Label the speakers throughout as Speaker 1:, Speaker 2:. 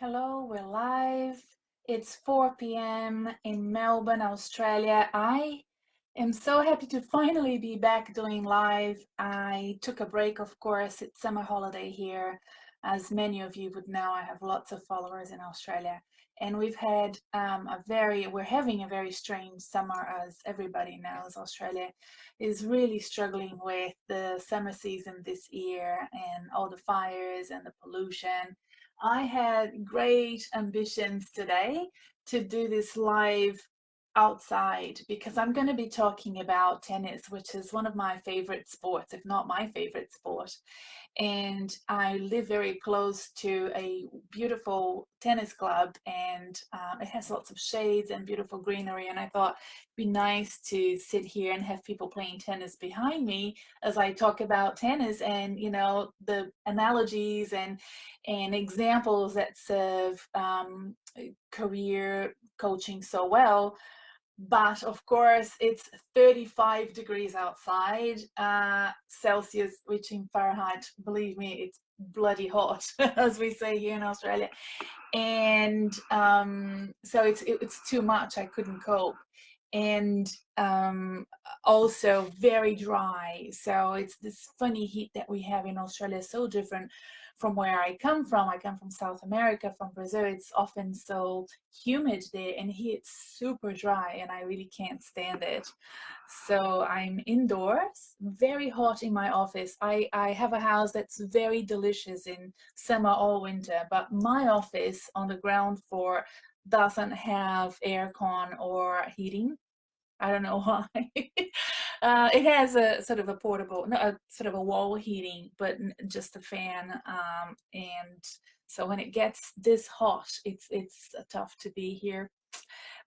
Speaker 1: Hello, we're live. It's 4 p.m. in Melbourne, Australia. I am so happy to finally be back doing live. I took a break, of course. It's summer holiday here. As many of you would know, I have lots of followers in Australia. And we're having a very strange summer, as everybody knows. Australia is really struggling with the summer season this year and all the fires and the pollution. I had great ambitions today to do this live outside because I'm going to be talking about tennis, which is one of my favorite sports, if not my favorite sport. And I live very close to a beautiful tennis club, and it has lots of shades and beautiful greenery. And I thought it'd be nice to sit here and have people playing tennis behind me as I talk about tennis and the analogies and examples that serve career coaching so well. But of course, it's 35 degrees outside, Celsius, which in Fahrenheit, believe me, it's bloody hot, as we say here in Australia. And so it's too much. I couldn't cope. And also very dry. So it's this funny heat that we have in Australia, so different from where I come from. I come from South America, from Brazil. It's often so humid there, and here it's super dry, and I really can't stand it. So I'm indoors, very hot in my office. I have a house that's very delicious in summer or winter, but my office on the ground floor doesn't have aircon or heating. I don't know why. It has a sort of a portable, no, a sort of a wall heating, but just a fan. And so when it gets this hot, it's tough to be here.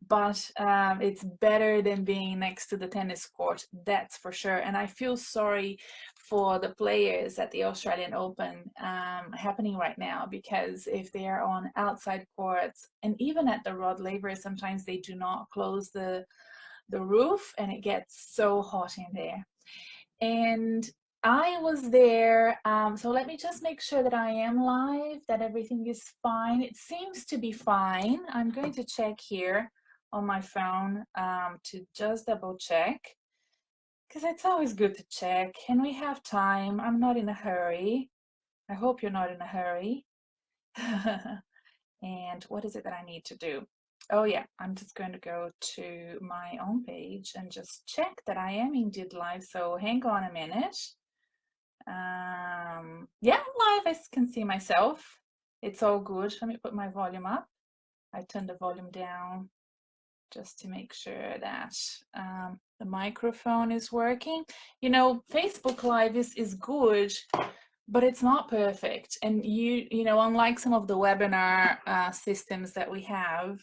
Speaker 1: But it's better than being next to the tennis court, that's for sure. And I feel sorry for the players at the Australian Open happening right now, because if they are on outside courts and even at the Rod Laver, sometimes they do not close the roof and it gets so hot in there. And I was there, so let me just make sure that I am live, that everything is fine. It seems to be fine. I'm going to check here on my phone to just double check, because it's always good to check, and we have time. I'm not in a hurry. I hope you're not in a hurry. And what is it that I need to do? Oh yeah, I'm just going to go to my own page and just check that I am indeed live. So hang on a minute. Yeah, I'm live. I can see myself. It's all good. Let me put my volume up. I turned the volume down just to make sure that the microphone is working. Facebook Live is good, but it's not perfect. And unlike some of the webinar systems that we have,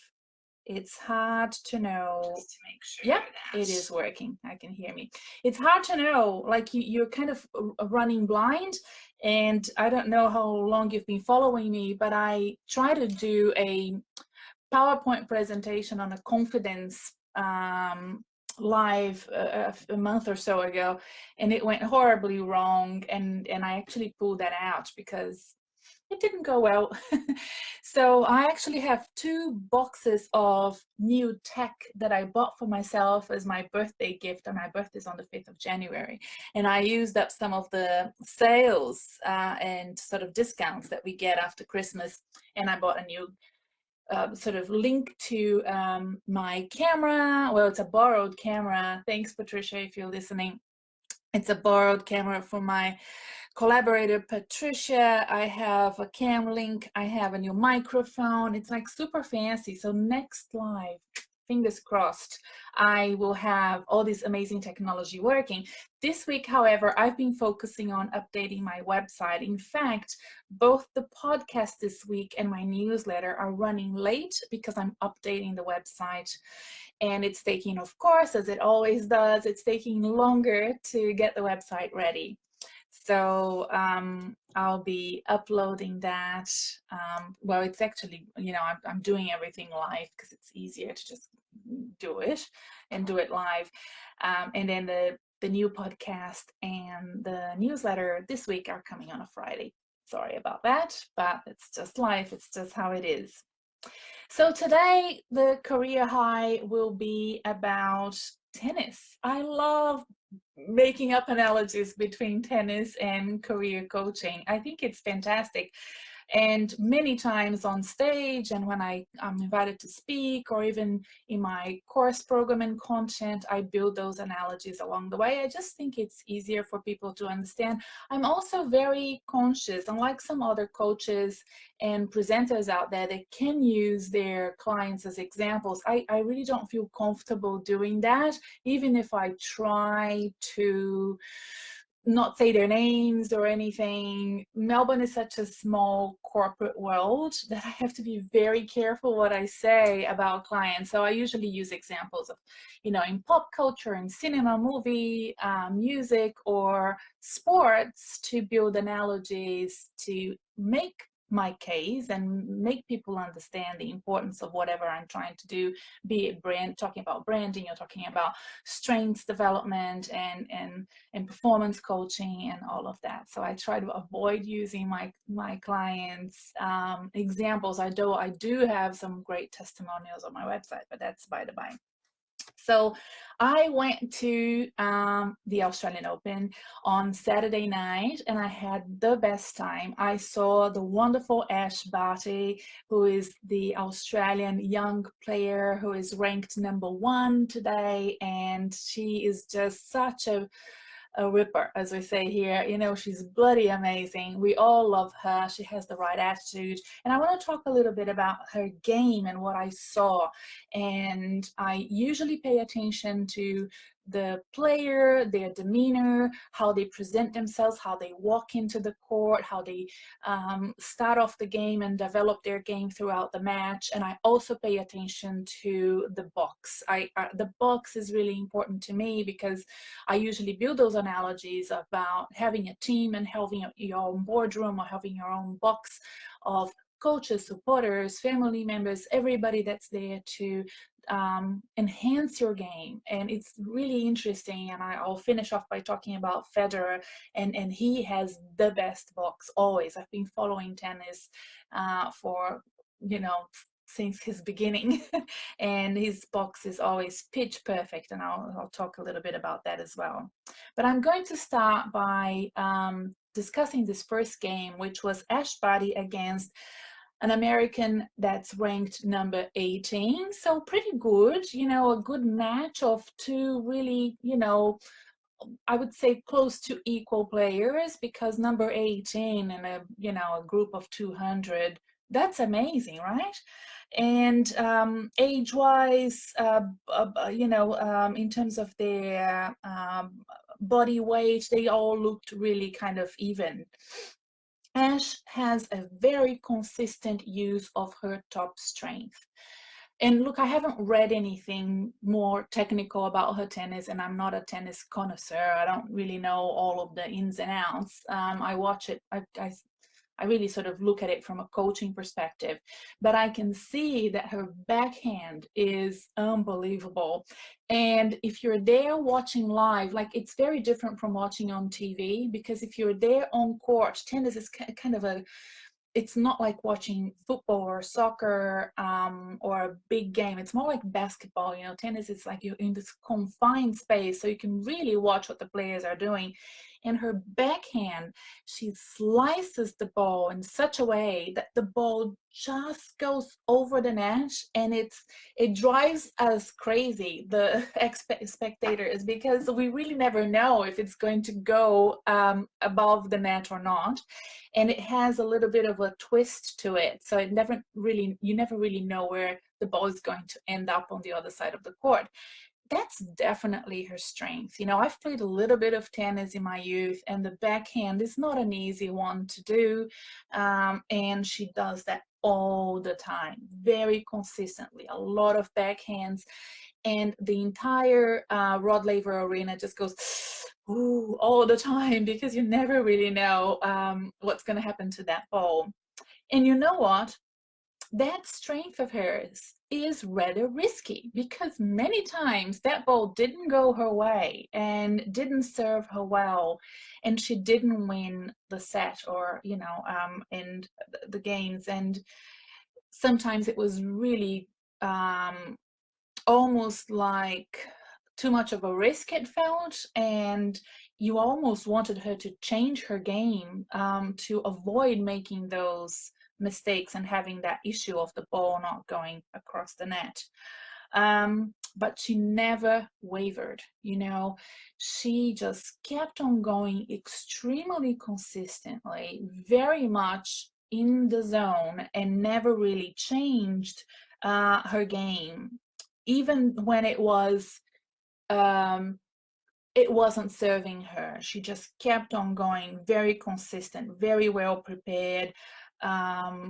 Speaker 1: it's hard to know. Just to make sure. Yep, it is working. I can hear me. It's hard to know, like you're kind of running blind. And I don't know how long you've been following me, but I try to do a PowerPoint presentation on a confidence live a month or so ago, and it went horribly wrong, and I actually pulled that out because it didn't go well. So I actually have 2 boxes of new tech that I bought for myself as my birthday gift, and my birthday is on the 5th of January. And I used up some of the sales and sort of discounts that we get after Christmas, and I bought a new sort of link to my camera. Well, it's a borrowed camera. Thanks, Patricia, if you're listening. It's a borrowed camera from my collaborator, Patricia. I have a cam link. I have a new microphone. It's like super fancy. So next live, fingers crossed, I will have all this amazing technology working. This week, however, I've been focusing on updating my website. In fact, both the podcast this week and my newsletter are running late because I'm updating the website. And it's taking, of course, as it always does, it's taking longer to get the website ready. So I'll be uploading that. Well, it's actually, I'm doing everything live because it's easier to just do it and do it live. And then the new podcast and the newsletter this week are coming on a Friday. Sorry about that, but it's just life. It's just how it is. So today, the career high will be about tennis. I love making up analogies between tennis and career coaching. I think it's fantastic. And many times on stage, and when I'm invited to speak, or even in my course program and content, I build those analogies along the way. I just think it's easier for people to understand. I'm also very conscious, unlike some other coaches and presenters out there that can use their clients as examples. I really don't feel comfortable doing that, even if I try to not say their names or anything. Melbourne is such a small corporate world that I have to be very careful what I say about clients. So I usually use examples of, in pop culture, in cinema, movie, music, or sports to build analogies to make my case and make people understand the importance of whatever I'm trying to do, be it talking about branding, or talking about strengths development and performance coaching and all of that. So I try to avoid using my clients' examples. I do have some great testimonials on my website, but that's by the by. So I went to the Australian Open on Saturday night, and I had the best time. I saw the wonderful Ash Barty, who is the Australian young player who is ranked #1 today, and she is just such a ripper, as we say here. She's bloody amazing. We all love her. She has the right attitude. And I want to talk a little bit about her game and what I saw. And I usually pay attention to the player, their demeanor, how they present themselves, how they walk into the court, how they start off the game and develop their game throughout the match. And I also pay attention to the box. The box is really important to me because I usually build those analogies about having a team and having your own boardroom, or having your own box of coaches, supporters, family members, everybody that's there to enhance your game. And it's really interesting. And I'll finish off by talking about Federer, and he has the best box always. I've been following tennis for since his beginning, and his box is always pitch perfect, and I'll talk a little bit about that as well. But I'm going to start by discussing this first game, which was Ash Barty against an American that's ranked #18. So pretty good, a good match of two really, I would say close to equal players, because #18 in a group of 200, that's amazing, right? And age-wise, in terms of their body weight, they all looked really kind of even. Ash has a very consistent use of her top strength. And look, I haven't read anything more technical about her tennis, and I'm not a tennis connoisseur. I don't really know all of the ins and outs. I watch it, I really sort of look at it from a coaching perspective, but I can see that her backhand is unbelievable. And if you're there watching live, like, it's very different from watching on TV, because if you're there on court, tennis is kind of it's not like watching football or soccer or a big game. It's more like basketball. Tennis is like you're in this confined space, so you can really watch what the players are doing. And her backhand, she slices the ball in such a way that the ball just goes over the net, and it drives us crazy, the spectators, because we really never know if it's going to go above the net or not. And it has a little bit of a twist to it, so you never really know where the ball is going to end up on the other side of the court. That's definitely her strength. I've played a little bit of tennis in my youth, and the backhand is not an easy one to do. And she does that all the time, very consistently, a lot of backhands. And the entire Rod Laver arena just goes, ooh, all the time, because you never really know what's going to happen to that ball. And you know what? that strength of hers is rather risky, because many times that ball didn't go her way and didn't serve her well, and she didn't win the set, or and the games. And sometimes it was really almost like too much of a risk, it felt, and you almost wanted her to change her game to avoid making those mistakes and having that issue of the ball not going across the net. But she never wavered. She just kept on going extremely consistently, very much in the zone, and never really changed her game, even when it wasn't serving her. She just kept on going, very consistent, very well prepared,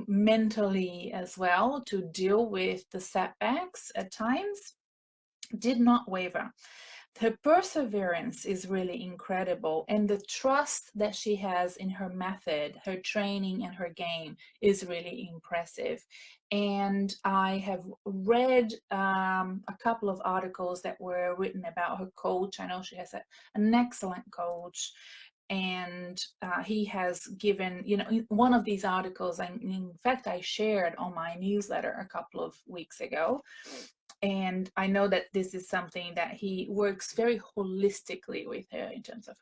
Speaker 1: mentally as well, to deal with the setbacks at times. Did not waver. Her perseverance is really incredible, and the trust that she has in her method, her training, and her game is really impressive. And I have read a couple of articles that were written about her coach. I know she has an excellent coach, and he has given, one of these articles, in fact, I shared on my newsletter a couple of weeks ago. And I know that this is something that he works very holistically with her, in terms of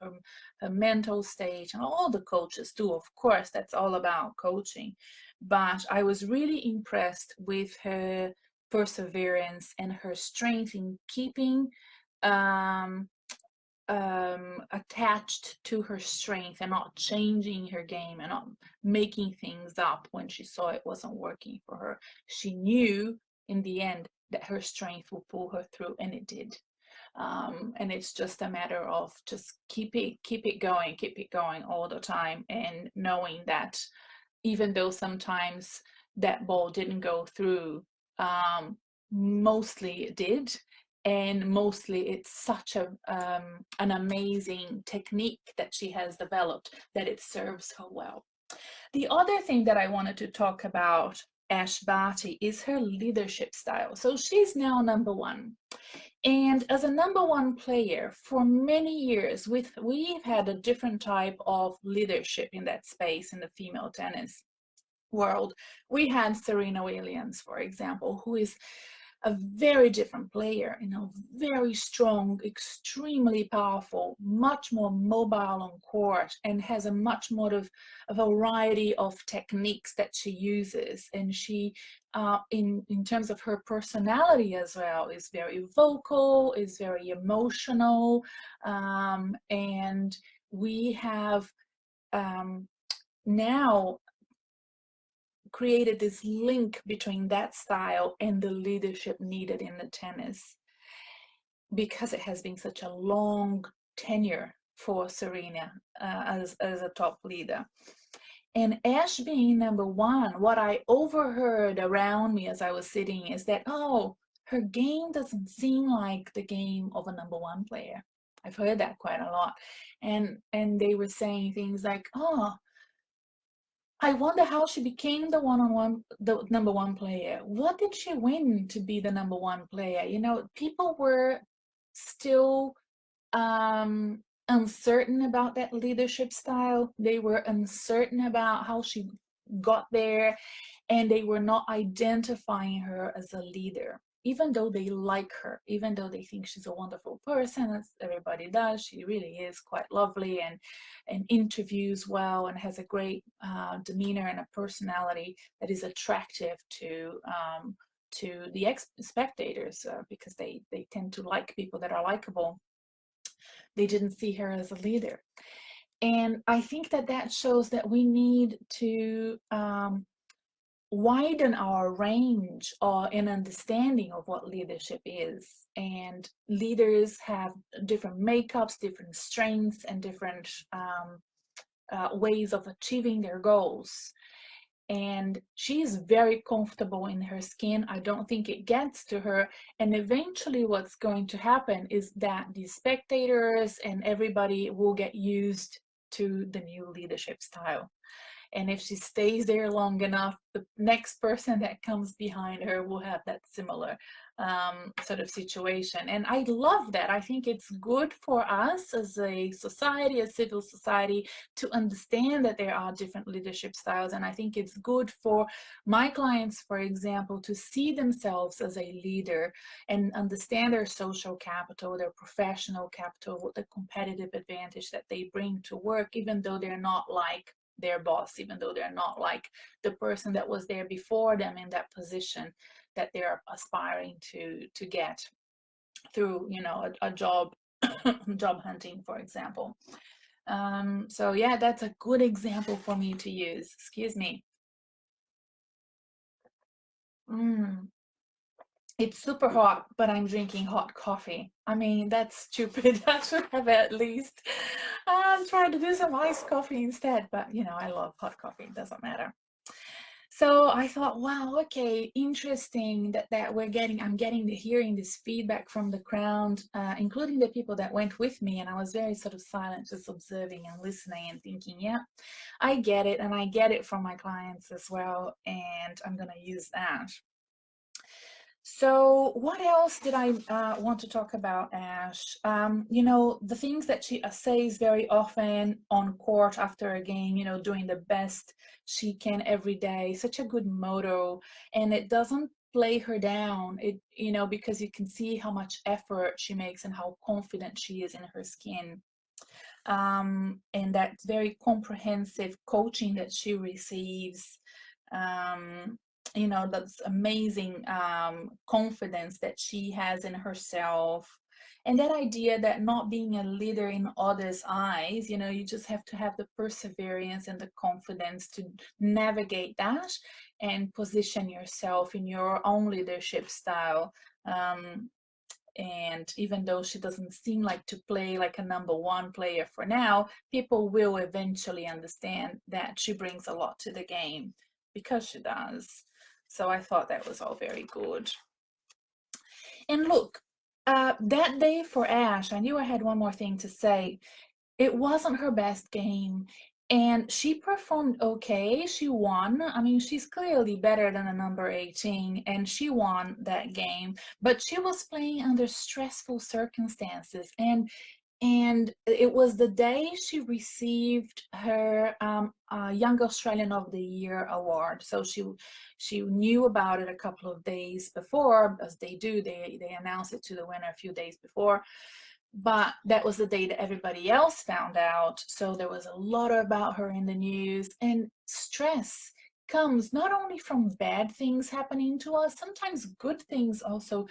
Speaker 1: her mental state, and all the coaches do, of course. That's all about coaching. But I was really impressed with her perseverance and her strength in keeping attached to her strength, and not changing her game, and not making things up when she saw it wasn't working for her. She knew in the end that her strength will pull her through, and it did. And it's just a matter of just keep it going all the time, and knowing that even though sometimes that ball didn't go through, mostly it did, and mostly it's such an amazing technique that she has developed that it serves her well. The other thing that I wanted to talk about Ash Barty is her leadership style. So she's now number one. And as a number one player for many years, we've had a different type of leadership in that space in the female tennis world. We had Serena Williams, for example, who is a very different player, very strong, extremely powerful, much more mobile on court, and has a much more of a variety of techniques that she uses. And she, in terms of her personality as well, is very vocal, is very emotional, and we have now created this link between that style and the leadership needed in the tennis, because it has been such a long tenure for Serena as a top leader. And Ash being number one, what I overheard around me as I was sitting is that, her game doesn't seem like the game of a number one player. I've heard that quite a lot. And they were saying things like, I wonder how she became the number one player. What did she win to be the number one player? People were still uncertain about that leadership style. They were uncertain about how she got there, and they were not identifying her as a leader. Even though they like her, even though they think she's a wonderful person, as everybody does, she really is quite lovely, and interviews well, and has a great demeanor and a personality that is attractive to the spectators, because they tend to like people that are likable. They didn't see her as a leader. And I think that shows that we need to widen our range in understanding of what leadership is. And leaders have different makeups, different strengths, and different ways of achieving their goals. And she's very comfortable in her skin. I don't think it gets to her. And eventually what's going to happen is that the spectators and everybody will get used to the new leadership style. And if she stays there long enough, the next person that comes behind her will have that similar sort of situation. And I love that. I think it's good for us as a society, a civil society, to understand that there are different leadership styles. And I think it's good for my clients, for example, to see themselves as a leader and understand their social capital, their professional capital, the competitive advantage that they bring to work, even though they're not like their boss, even though they're not like the person that was there before them in that position that they're aspiring to get through, you know, a job job hunting, for example. So yeah, that's a good example for me to use. Excuse me. It's super hot, but I'm drinking hot coffee. I mean, that's stupid. I should have at least tried to do some iced coffee instead, but you know, I love hot coffee. It doesn't matter. So I thought, wow, okay, interesting that I'm getting the hearing this feedback from the crowd, including the people that went with me. And I was very sort of silent, just observing and listening and thinking, yeah, I get it. And I get it from my clients as well. And I'm going to use that. So what else did I want to talk about, Ash? You know, the things that she says very often on court after a game, you know, doing the best she can every day, such a good motto, and it doesn't play her down, it, you know, because you can see how much effort she makes and how confident she is in her skin. And that very comprehensive coaching that she receives, um, you know, that's amazing confidence that she has in herself. And that idea that not being a leader in others' eyes, you know, you just have to have the perseverance and the confidence to navigate that and position yourself in your own leadership style. And even though she doesn't seem like to play like a number one player for now, people will eventually understand that she brings a lot to the game because she does. So I thought that was all very good. And look, that day for Ash, I knew I had one more thing to say. It wasn't her best game, and she performed okay. She won. I mean, she's clearly better than a number 18, and she won that game, but she was playing under stressful circumstances, and it was the day she received her Young Australian of the Year award. So she knew about it a couple of days before, as they do. They announce it to the winner a few days before, but that was the day that everybody else found out. So there was a lot about her in the news, and stress comes not only from bad things happening to us, sometimes good things also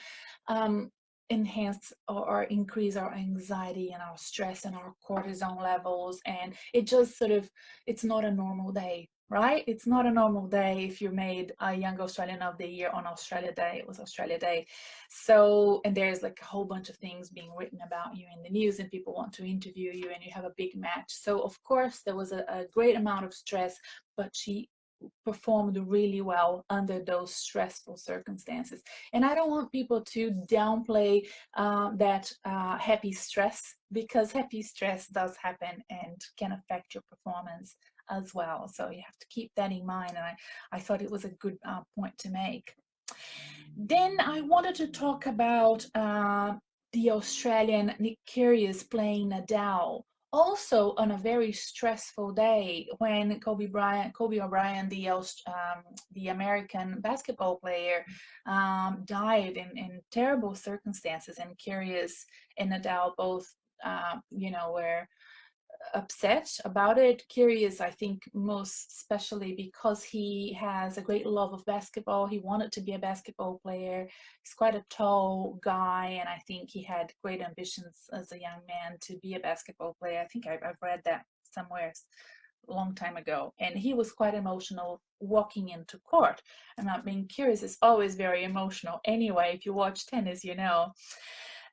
Speaker 1: enhance or increase our anxiety and our stress and our cortisol levels. And it just sort of, it's not a normal day, right? It's not a normal day if you made a Young Australian of the Year on Australia Day. It was Australia Day. So, and there's like a whole bunch of things being written about you in the news, and people want to interview you, and you have a big match. So of course there was a great amount of stress, but she performed really well under those stressful circumstances. And I don't want people to downplay that happy stress, because happy stress does happen and can affect your performance as well. So you have to keep that in mind, and I thought it was a good point to make. Then I wanted to talk about the Australian Nick Kyrgios playing Nadal, also on a very stressful day when Kobe O'Brien, the American basketball player, died in terrible circumstances, and Kyrgios and Nadal both, you know, were upset about it. Curious, I think, most especially because he has a great love of basketball. He wanted to be a basketball player. He's quite a tall guy, and I think he had great ambitions as a young man to be a basketball player. I think I've read that somewhere a long time ago. And he was quite emotional walking into court. And I mean, Curious is always very emotional anyway. If you watch tennis, you know.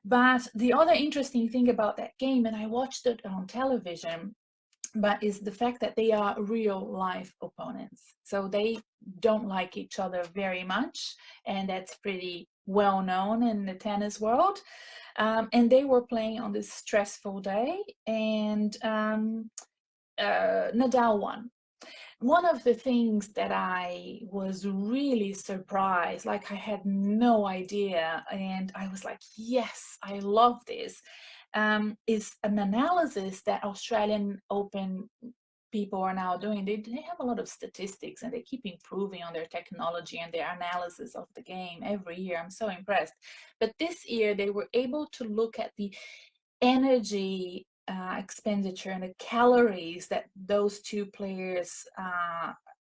Speaker 1: But the other interesting thing about that game, and I watched it on television, but is the fact that they are real life opponents. So they don't like each other very much, and that's pretty well known in the tennis world. And they were playing on this stressful day, and Nadal won. One of the things that I was really surprised, like I had no idea, and I was like, yes, I love this, is an analysis that Australian Open people are now doing. They have a lot of statistics and they keep improving on their technology and their analysis of the game every year. I'm so impressed. But this year they were able to look at the energy expenditure and the calories that those two players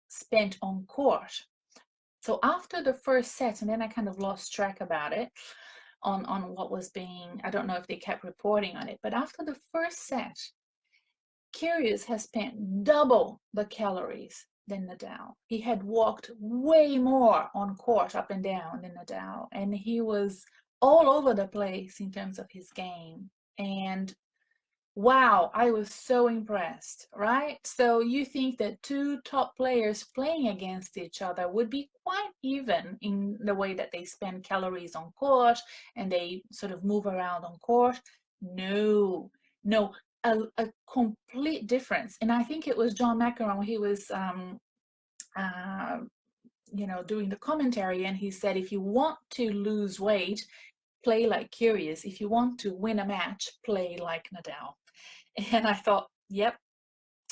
Speaker 1: spent on court. So after the first set, and then I kind of lost track about it on what was being, I don't know if they kept reporting on it, but after the first set, Kyrgios has spent double the calories than Nadal. He had walked way more on court up and down than Nadal, and he was all over the place in terms of his game. And wow, I was so impressed, right? So you think that two top players playing against each other would be quite even in the way that they spend calories on court and they sort of move around on court? No, no, a complete difference. And I think it was John McEnroe, he was uh, doing the commentary, and he said, if you want to lose weight, play like Kyrgios. If you want to win a match, play like Nadal. And I thought, yep,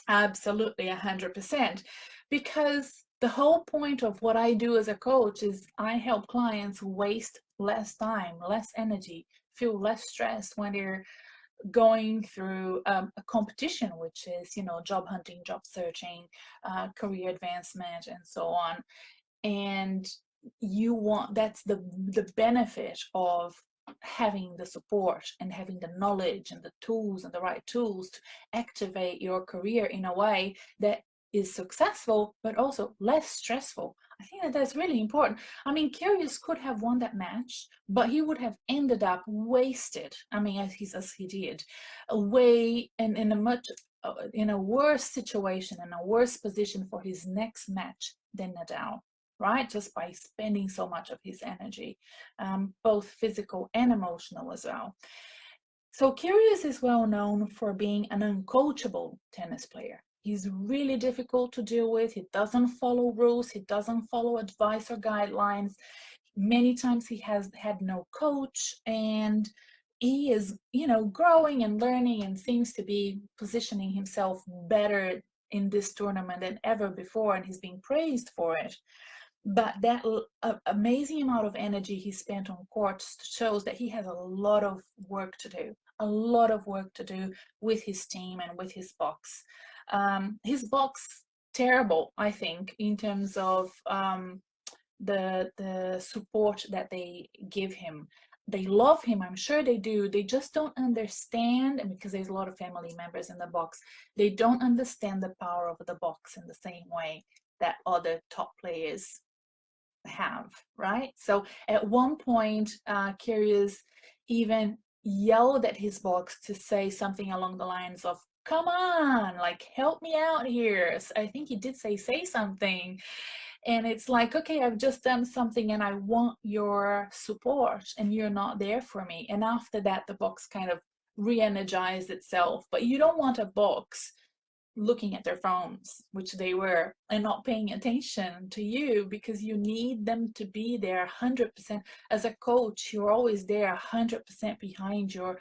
Speaker 1: absolutely 100%. Because the whole point of what I do as a coach is I help clients waste less time, less energy, feel less stress when they're going through a competition, which is, job hunting, job searching, career advancement, and so on. And that's the benefit of having the support and having the knowledge and the tools and the right tools to activate your career in a way that is successful but also less stressful. I think that that's really important. I mean, Kyrgios could have won that match, but he would have ended up wasted. I mean, as he did, away and in a worse situation, in a worse position for his next match than Nadal, right? Just by spending so much of his energy, both physical and emotional as well. So Kyrgios is well known for being an uncoachable tennis player. He's really difficult to deal with. He doesn't follow rules. He doesn't follow advice or guidelines. Many times he has had no coach, and he is, growing and learning and seems to be positioning himself better in this tournament than ever before, and he's being praised for it. But that amazing amount of energy he spent on court shows that he has a lot of work to do, with his team and with his box. His box, terrible, I think, in terms of the support that they give him. They love him, I'm sure they do. They just don't understand, and because there's a lot of family members in the box, they don't understand the power of the box in the same way that other top players have, right? So at one point, Kyrgios even yelled at his box to say something along the lines of, come on, like, help me out here. So I think he did say something. And it's like, okay, I've just done something and I want your support and you're not there for me. And after that, the box kind of re-energized itself. But you don't want a box looking at their phones, which they were, and not paying attention to you, because you need them to be there 100%. As a coach, you're always there 100% behind your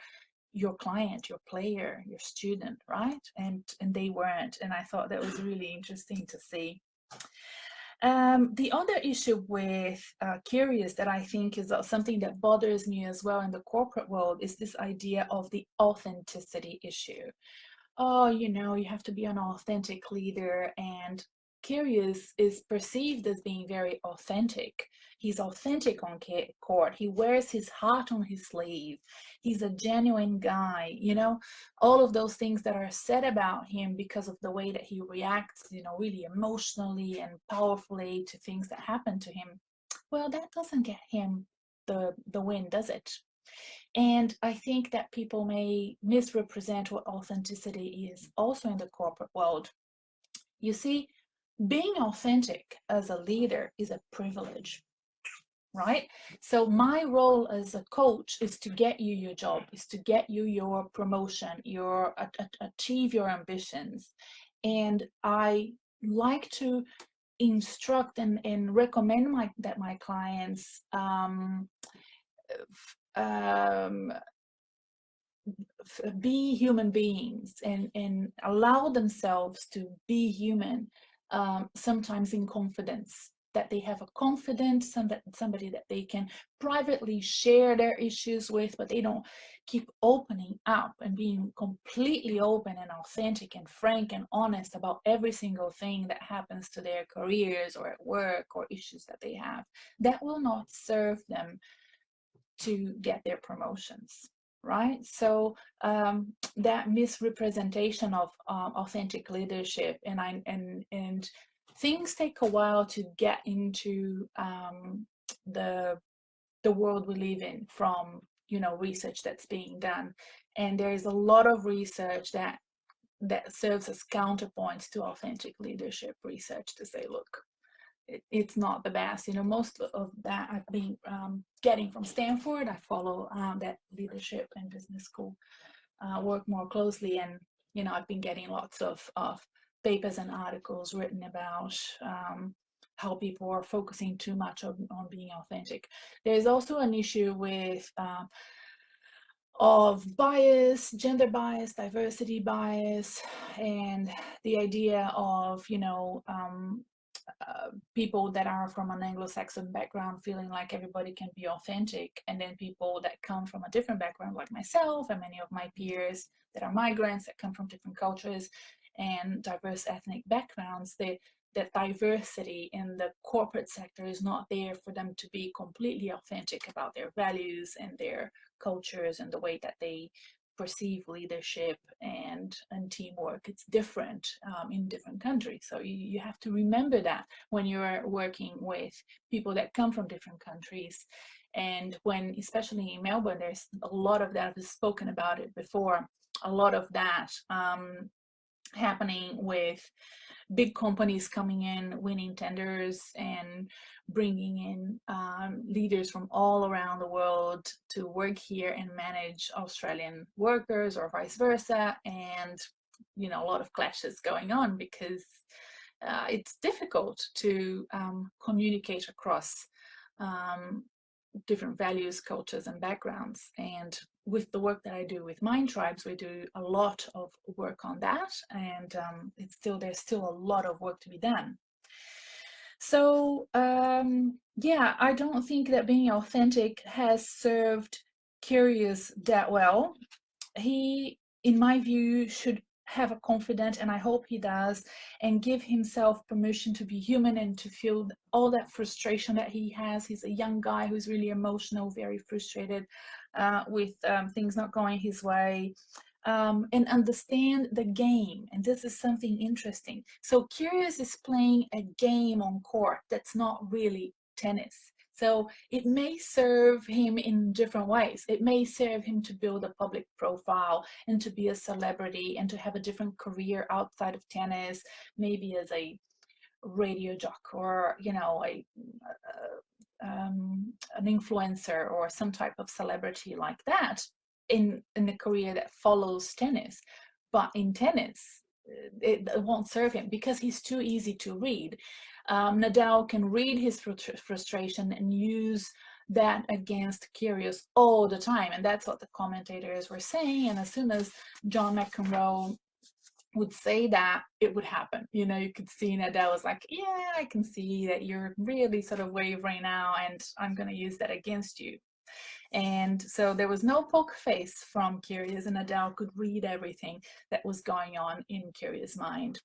Speaker 1: client, your player, your student, right? And they weren't. And I thought that was really interesting to see. The other issue with Kyrgios that I think is something that bothers me as well in the corporate world is this idea of the authenticity issue. Oh, you have to be an authentic leader, and Kyrgios is perceived as being very authentic. He's authentic on court. He wears his heart on his sleeve. He's a genuine guy, all of those things that are said about him because of the way that he reacts, really emotionally and powerfully to things that happen to him. Well, that doesn't get him the win, does it? And I think that people may misrepresent what authenticity is also in the corporate world. You see, being authentic as a leader is a privilege, right? So my role as a coach is to get you your job, is to get you your promotion, achieve your ambitions. And I like to instruct and recommend my clients um, be human beings and allow themselves to be human, sometimes in confidence, that they have a confident somebody that they can privately share their issues with, but they don't keep opening up and being completely open and authentic and frank and honest about every single thing that happens to their careers or at work or issues that they have. That will not serve them to get their promotions, right? So that misrepresentation of authentic leadership, and things take a while to get into the world we live in, from research that's being done, and there is a lot of research that serves as counterpoints to authentic leadership research to say, look, it's not the best. Most of that I've been getting from Stanford. I follow that leadership and business school work more closely, and I've been getting lots of papers and articles written about how people are focusing too much on being authentic. There's also an issue with of bias, gender bias, diversity bias, and the idea of people that are from an Anglo-Saxon background feeling like everybody can be authentic, and then people that come from a different background like myself and many of my peers that are migrants that come from different cultures and diverse ethnic backgrounds, that diversity in the corporate sector is not there for them to be completely authentic about their values and their cultures and the way that they perceive leadership and teamwork. It's different in different countries. So you have to remember that when you're working with people that come from different countries. And when, especially in Melbourne, there's a lot of that. I've spoken about it before, a lot of that happening with big companies coming in, winning tenders, and bringing in leaders from all around the world to work here and manage Australian workers, or vice versa. And a lot of clashes going on because it's difficult to communicate across different values, cultures, and backgrounds. And with the work that I do with Mind Tribes, we do a lot of work on that, and there's still a lot of work to be done. So yeah, I don't think that being authentic has served Curious that well. He, in my view, should have a confident, and I hope he does, and give himself permission to be human and to feel all that frustration that he has. He's a young guy who's really emotional, very frustrated with things not going his way, and understand the game. And this is something interesting. So Curious is playing a game on court that's not really tennis. So it may serve him in different ways. It may serve him to build a public profile and to be a celebrity and to have a different career outside of tennis, maybe as a radio jock, or an influencer or some type of celebrity like that in a career that follows tennis. But in tennis, it won't serve him because he's too easy to read. Nadal can read his frustration and use that against Kyrgios all the time, and that's what the commentators were saying. And as soon as John McEnroe would say that, it would happen. You could see Nadal was like, yeah, I can see that you're really sort of wavering now, and I'm going to use that against you. And so there was no poker face from Kyrgios, and Nadal could read everything that was going on in Kyrgios' mind.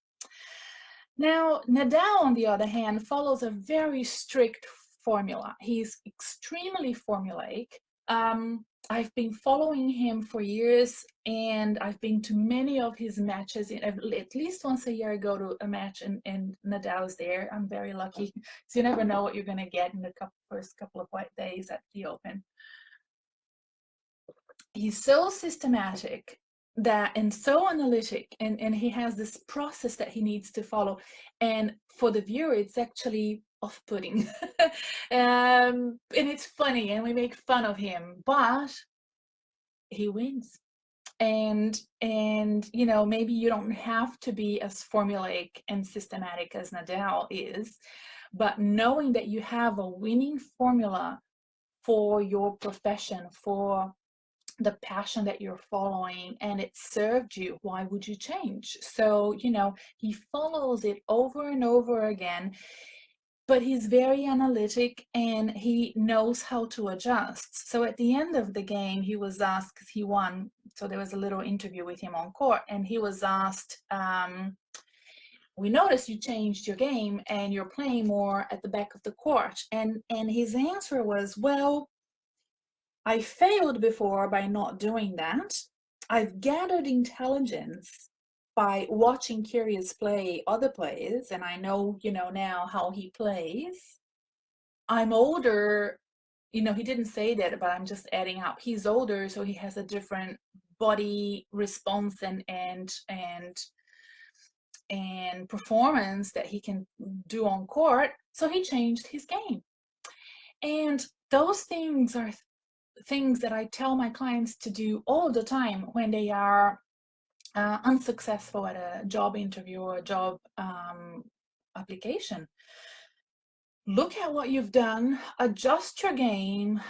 Speaker 1: Now, Nadal, on the other hand, follows a very strict formula. He's extremely formulaic. I've been following him for years, and I've been to many of his matches. At least once a year I go to a match, and Nadal is there. I'm very lucky. So you never know what you're going to get in the first couple of white days at the Open. He's so systematic and so analytic, and he has this process that he needs to follow, and for the viewer it's actually off-putting. And it's funny, and we make fun of him, but he wins. And you know, maybe you don't have to be as formulaic and systematic as Nadal is, but knowing that you have a winning formula for your profession, for the passion that you're following, and it served you, why would you change? So, you know, he follows it over and over again, but he's very analytic and he knows how to adjust. So at the end of the game, he was asked, because he won, so there was a little interview with him on court, and he was asked, we noticed you changed your game and you're playing more at the back of the court. And his answer was, well, I failed before by not doing that. I've gathered intelligence by watching Kyrgios play other players, and I know, you know, now how he plays. I'm older, you know, he didn't say that, but I'm just adding up. He's older, so he has a different body response and performance that he can do on court. So he changed his game. And those things are things that I tell my clients to do all the time when they are unsuccessful at a job interview or a job application. Look at what you've done, adjust your game,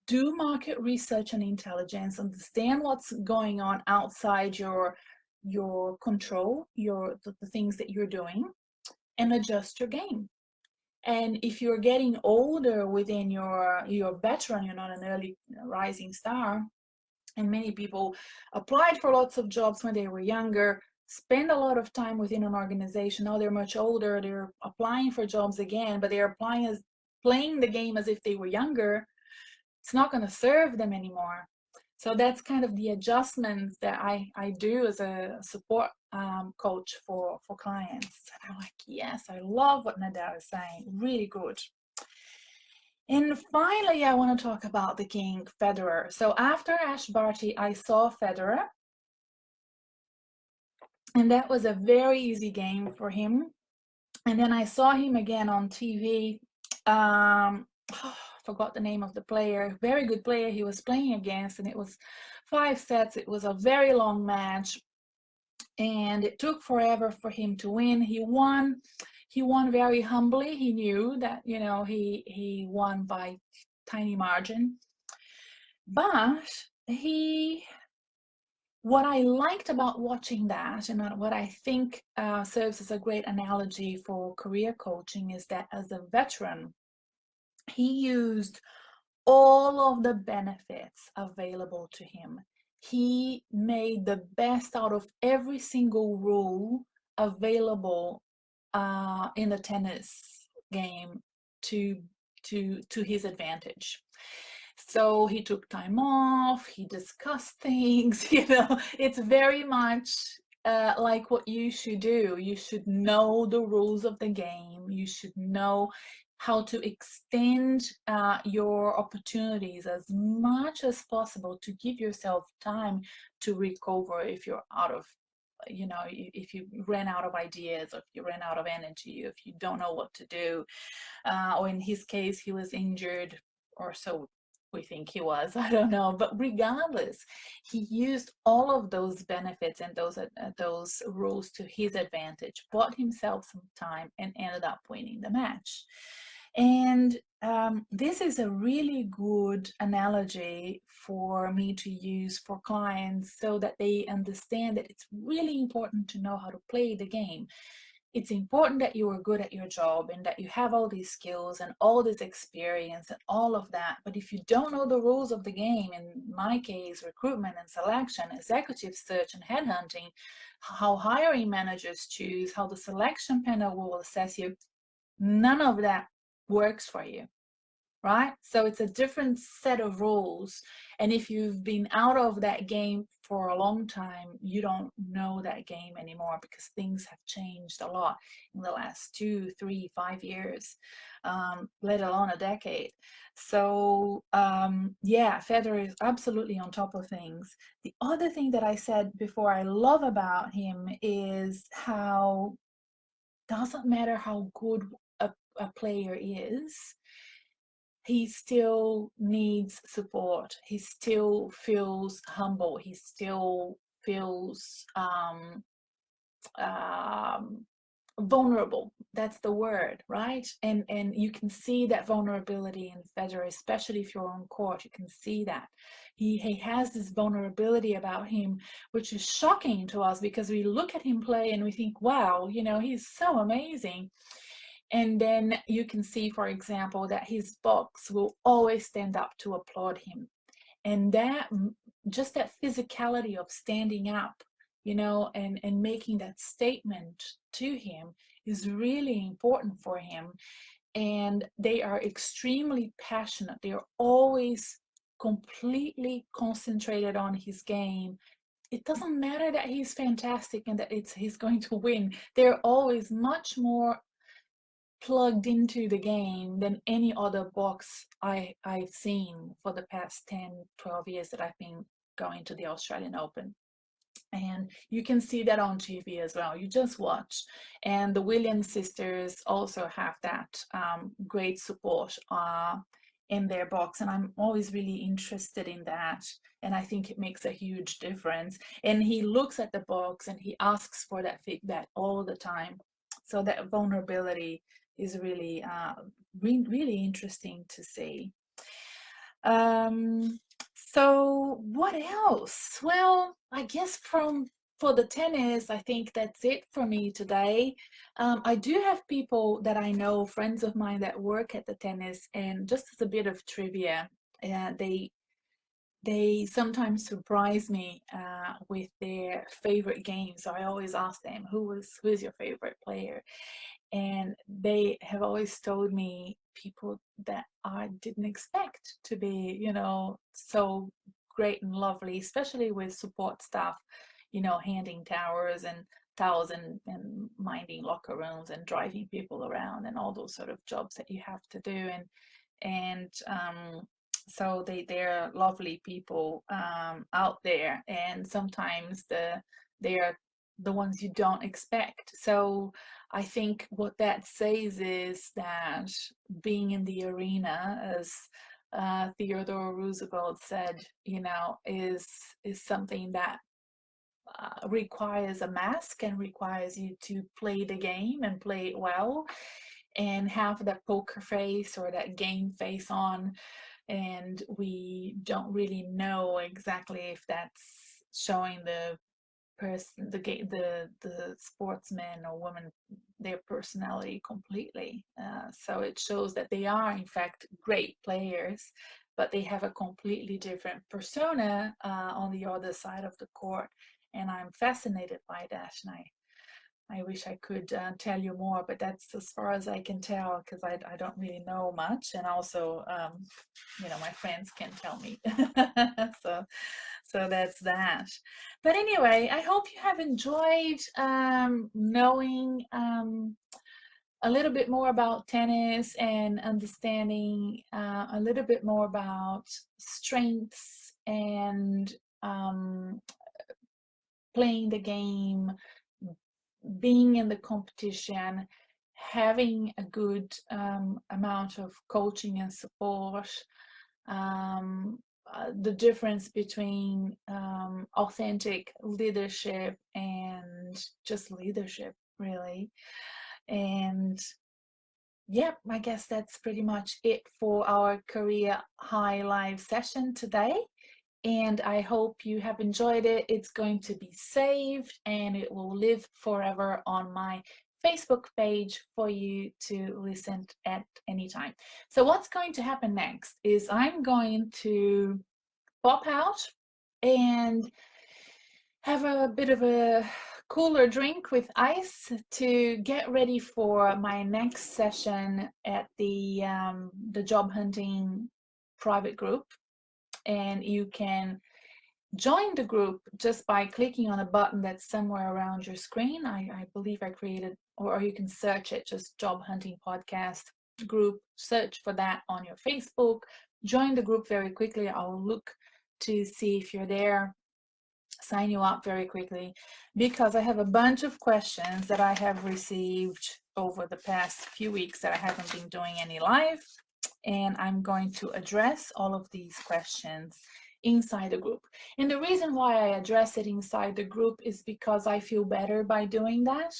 Speaker 1: do market research and intelligence, understand what's going on outside your control, the things that you're doing, and adjust your game. And if you're getting older within you're a veteran, you're not an early rising star, and many people applied for lots of jobs when they were younger, spend a lot of time within an organization. Now they're much older, they're applying for jobs again, but they're playing the game as if they were younger. It's not going to serve them anymore. So that's kind of the adjustments that I do as a support coach for clients. And I'm like, yes, I love what Nadal is saying. Really good. And finally, I want to talk about the King, Federer. So after Ash Barty, I saw Federer. And that was a very easy game for him. And then I saw him again on TV. Forgot the name of the player. Very good player he was playing against, and it was 5 sets. It was a very long match, and it took forever for him to win. He won very humbly. He knew that, you know, he won by tiny margin, but what I liked about watching that, and what I think serves as a great analogy for career coaching, is that as a veteran, he used all of the benefits available to him. He made the best out of every single rule available in the tennis game to his advantage. So he took time off, he discussed things, you know, it's very much like what you should do. You should know the rules of the game. You should know how to extend your opportunities as much as possible to give yourself time to recover if you're out of, you know, if you ran out of ideas, or if you ran out of energy, if you don't know what to do, or in his case, he was injured, or so we think he was, I don't know, but regardless, he used all of those benefits and those rules to his advantage, bought himself some time, and ended up winning the match. And this is a really good analogy for me to use for clients, so that they understand that it's really important to know how to play the game. It's important that you are good at your job and that you have all these skills and all this experience and all of that. But if you don't know the rules of the game, in my case, recruitment and selection, executive search and headhunting, how hiring managers choose, how the selection panel will assess you, none of that works for you, right? So it's a different set of rules. And if you've been out of that game for a long time, you don't know that game anymore, because things have changed a lot in the last 2, 3, 5 years, let alone a decade. So yeah, Federer is absolutely on top of things. The other thing that I said before I love about him is how doesn't matter how good a player is, he still needs support. He still feels humble. He still feels vulnerable. That's the word, right? And you can see that vulnerability in Federer, especially if you're on court. You can see that he has this vulnerability about him, which is shocking to us because we look at him play and we think, wow, you know, he's so amazing. And then you can see, for example, that his box will always stand up to applaud him. And that, just that physicality of standing up, you know, and making that statement to him is really important for him. And they are extremely passionate. They are always completely concentrated on his game. It doesn't matter that he's fantastic and that he's going to win. They're always much more plugged into the game than any other box I've seen for the past 10, 12 years that I've been going to the Australian Open. And you can see that on TV as well. You just watch. And the Williams sisters also have that great support in their box. And I'm always really interested in that. And I think it makes a huge difference. And he looks at the box and he asks for that feedback all the time. So that vulnerability is really, really interesting to see. So what else? Well, I guess for the tennis, I think that's it for me today. I do have people that I know, friends of mine that work at the tennis, and just as a bit of trivia, they sometimes surprise me with their favorite games. So I always ask them, who is your favorite player? And they have always told me people that I didn't expect to be, you know, so great and lovely, especially with support staff, you know, handing towers and towels and minding locker rooms and driving people around and all those sort of jobs that you have to do. And so they're lovely people out there, and sometimes they're the ones you don't expect. So I think what that says is that being in the arena, as Theodore Roosevelt said, you know, is something that requires a mask and requires you to play the game and play it well and have that poker face or that game face on. And we don't really know exactly if that's showing the person, the sportsman or woman, their personality completely. So it shows that they are in fact great players, but they have a completely different persona on the other side of the court. And I'm fascinated by that, and I wish I could tell you more, but that's as far as I can tell, because I don't really know much. And also, you know, my friends can tell me. So that's that. But anyway, I hope you have enjoyed knowing a little bit more about tennis and understanding a little bit more about strengths and playing the game, being in the competition, having a good amount of coaching and support, the difference between authentic leadership and just leadership, really. And yeah, I guess that's pretty much it for our Career High Live session today. And I hope you have enjoyed it. It's going to be saved and it will live forever on my Facebook page for you to listen at any time. So what's going to happen next is I'm going to pop out and have a bit of a cooler drink with ice to get ready for my next session at the job hunting private group. And you can join the group just by clicking on a button that's somewhere around your screen. I believe I created, or you can search it, just Job Hunting Podcast group. Search for that on your Facebook. Join the group very quickly. I'll look to see if you're there. Sign you up very quickly, because I have a bunch of questions that I have received over the past few weeks that I haven't been doing any live. and I'm going to address all of these questions inside the group. And the reason why I address it inside the group is because I feel better by doing that.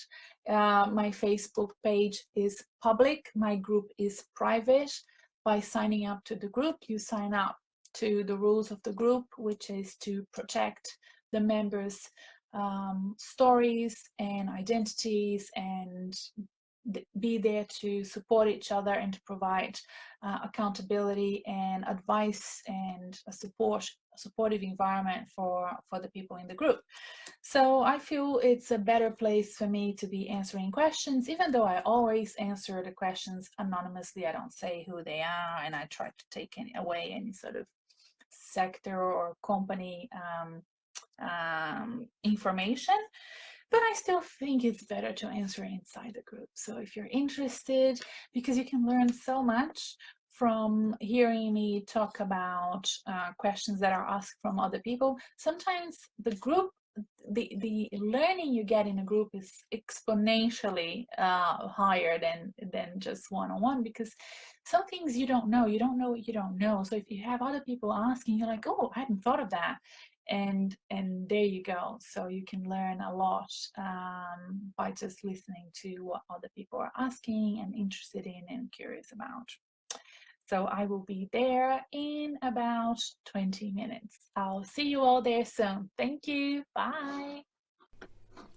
Speaker 1: My Facebook page is public, my group is private. By signing up to the group, you sign up to the rules of the group, which is to protect the members' stories and identities, and be there to support each other and to provide accountability and advice and a supportive environment for the people in the group. So I feel it's a better place for me to be answering questions, even though I always answer the questions anonymously. I don't say who they are, and I try to take away any sort of sector or company information, but I still think it's better to answer inside the group. So if you're interested, because you can learn so much from hearing me talk about questions that are asked from other people. Sometimes the group, the learning you get in a group is exponentially higher than just one-on-one, because some things you don't know what you don't know. So if you have other people asking, you're like, oh, I hadn't thought of that. And there you go. So you can learn a lot by just listening to what other people are asking and interested in and curious about. So I will be there in about 20 minutes. I'll see you all there soon. Thank you. Bye.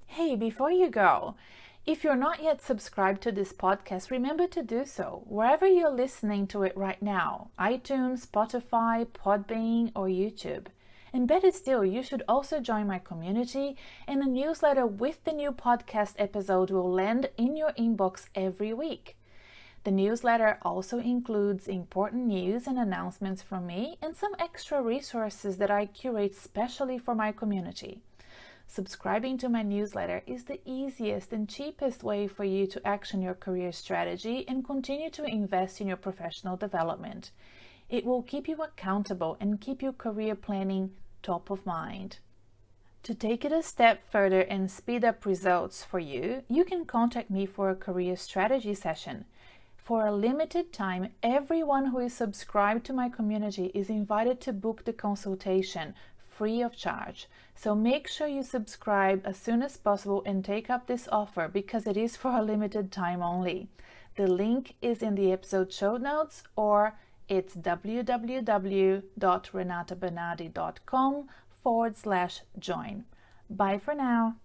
Speaker 2: Hey, before you go, if you're not yet subscribed to this podcast, remember to do so wherever you're listening to it right now: iTunes, Spotify, Podbean, or YouTube. And better still, you should also join my community, and a newsletter with the new podcast episode will land in your inbox every week. The newsletter also includes important news and announcements from me and some extra resources that I curate specially for my community. Subscribing to my newsletter is the easiest and cheapest way for you to action your career strategy and continue to invest in your professional development. It will keep you accountable and keep your career planning top of mind. To take it a step further and speed up results for you, you can contact me for a career strategy session. For a limited time, everyone who is subscribed to my community is invited to book the consultation free of charge. So make sure you subscribe as soon as possible and take up this offer, because it is for a limited time only. The link is in the episode show notes, or it's www.renatabernardi.com/join. Bye for now.